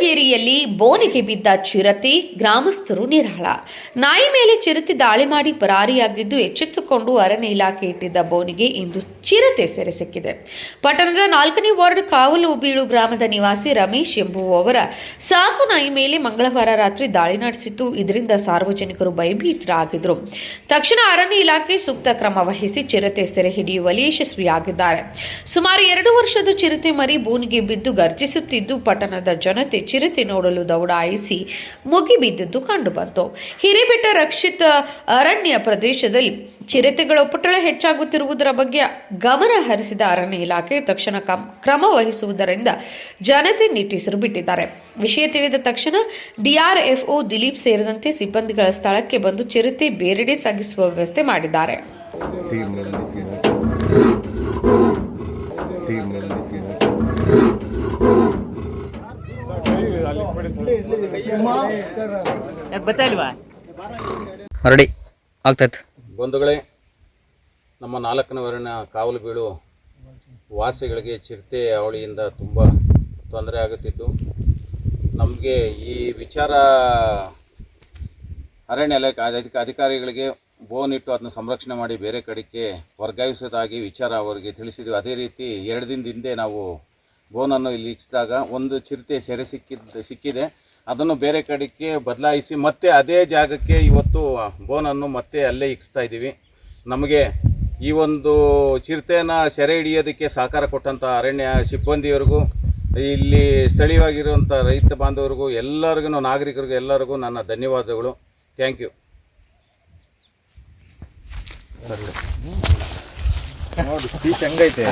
ಕೊರಟಗೆರೆಯಲ್ಲಿ ಬೋನಿಗೆ ಬಿದ್ದ ಚಿರತೆ, ಗ್ರಾಮಸ್ಥರು ನಿರಾಳ. ನಾಯಿ ಮೇಲೆ ಚಿರತೆ ದಾಳಿ ಮಾಡಿ ಪರಾರಿಯಾಗಿದ್ದು, ಎಚ್ಚೆತ್ತುಕೊಂಡು ಅರಣ್ಯ ಇಲಾಖೆ ಇಟ್ಟಿದ್ದ ಬೋನಿಗೆ ಇಂದು ಚಿರತೆ ಸೆರೆ ಸಿಕ್ಕಿದೆ. ಪಟ್ಟಣದ 4ನೇ ವಾರ್ಡ್ ಕಾವಲು ಬೀಳು ಗ್ರಾಮದ ನಿವಾಸಿ ರಮೇಶ್ ಎಂಬುವವರ ಸಾಕು ನಾಯಿ ಮೇಲೆ ಮಂಗಳವಾರ ರಾತ್ರಿ ದಾಳಿ ನಡೆಸಿತ್ತು. ಇದರಿಂದ ಸಾರ್ವಜನಿಕರು ಭಯಭೀತರಾಗಿದ್ದರು. ತಕ್ಷಣ ಅರಣ್ಯ ಇಲಾಖೆ ಸೂಕ್ತ ಕ್ರಮ ವಹಿಸಿ ಚಿರತೆ ಸೆರೆ ಹಿಡಿಯುವಲ್ಲಿ ಯಶಸ್ವಿಯಾಗಿದ್ದಾರೆ. ಸುಮಾರು 2 ವರ್ಷದ ಚಿರತೆ ಮರಿ ಬೋನಿಗೆ ಬಿದ್ದು ಗರ್ಜಿಸುತ್ತಿದ್ದು, ಪಟ್ಟಣದ ಜನತೆ ಚಿರತೆ ನೋಡಲು ದೌಡಾಯಿಸಿ ಮುಗಿಬಿದ್ದಿದ್ದು ಕಂಡುಬಂತು. ಹಿರೇಬೆಟ್ಟ ರಕ್ಷಿತ ಅರಣ್ಯ ಪ್ರದೇಶದಲ್ಲಿ ಚಿರತೆಗಳ ಉಪಟಳ ಹೆಚ್ಚಾಗುತ್ತಿರುವುದರ ಬಗ್ಗೆ ಗಮನ ಹರಿಸಿದ ಅರಣ್ಯ ಇಲಾಖೆ ತಕ್ಷಣ ಕ್ರಮ ವಹಿಸುವುದರಿಂದ ಜನತೆ ನಿಟ್ಟುಸಿರು ಬಿಟ್ಟಿದ್ದಾರೆ. ವಿಷಯ ತಿಳಿದ ತಕ್ಷಣ ಡಿಆರ್ಎಫ್ಒ ದಿಲೀಪ್ ಸೇರಿದಂತೆ ಸಿಬ್ಬಂದಿಗಳ ಸ್ಥಳಕ್ಕೆ ಬಂದು ಚಿರತೆ ಬೇರೆಡೆ ಸಾಗಿಸುವ ವ್ಯವಸ್ಥೆ ಮಾಡಿದ್ದಾರೆ. ರೆಡಿ ಆಗ್ತೈತೆ ಬಂಧುಗಳೇ, ನಮ್ಮ 4ನೇ ವಾರ್ಡಿನ ಕಾವಲು ಬೀಳು ವಾಸಿಗಳಿಗೆ ಚಿರತೆ ಅವಳಿಯಿಂದ ತುಂಬ ತೊಂದರೆ ಆಗುತ್ತಿದ್ದು, ನಮಗೆ ಈ ವಿಚಾರ ಅರಣ್ಯ ಇಲಾಖೆ ಅಧಿಕಾರಿಗಳಿಗೆ ಬೋನಿಟ್ಟು ಅದನ್ನು ಸಂರಕ್ಷಣೆ ಮಾಡಿ ಬೇರೆ ಕಡೆಗೆ ವರ್ಗಾಯಿಸೋದಾಗಿ ವಿಚಾರ ಅವರಿಗೆ ತಿಳಿಸಿದ್ವಿ. ಅದೇ ರೀತಿ 2 ದಿನದ ಹಿಂದೆ ನಾವು ಬೋನನ್ನು ಇಲ್ಲಿ ಇಕ್ಕಿಸಿದಾಗ ಒಂದು ಚಿರತೆ ಸೆರೆ ಸಿಕ್ಕಿದೆ. ಅದನ್ನು ಬೇರೆ ಕಡೆಗೆ ಬದಲಾಯಿಸಿ ಮತ್ತೆ ಅದೇ ಜಾಗಕ್ಕೆ ಇವತ್ತು ಬೋನನ್ನು ಮತ್ತೆ ಅಲ್ಲೇ ಇಕ್ಕಿಸ್ತಾ ಇದ್ದೀವಿ. ನಮಗೆ ಈ ಒಂದು ಚಿರತೆನ ಸೆರೆ ಹಿಡಿಯೋದಕ್ಕೆ ಸಹಕಾರ ಕೊಟ್ಟಂಥ ಅರಣ್ಯ ಸಿಬ್ಬಂದಿಯವರಿಗೂ, ಇಲ್ಲಿ ಸ್ಥಳೀಯವಾಗಿರುವಂಥ ರೈತ ಬಾಂಧವರಿಗೂ, ಎಲ್ಲರಿಗೂ, ನಾಗರಿಕರಿಗೂ ಎಲ್ಲರಿಗೂ ನನ್ನ ಧನ್ಯವಾದಗಳು. Thank you. ನೋಡಿ ಸ್ಪೀಚ್ ಹೆಂಗೈತೆ.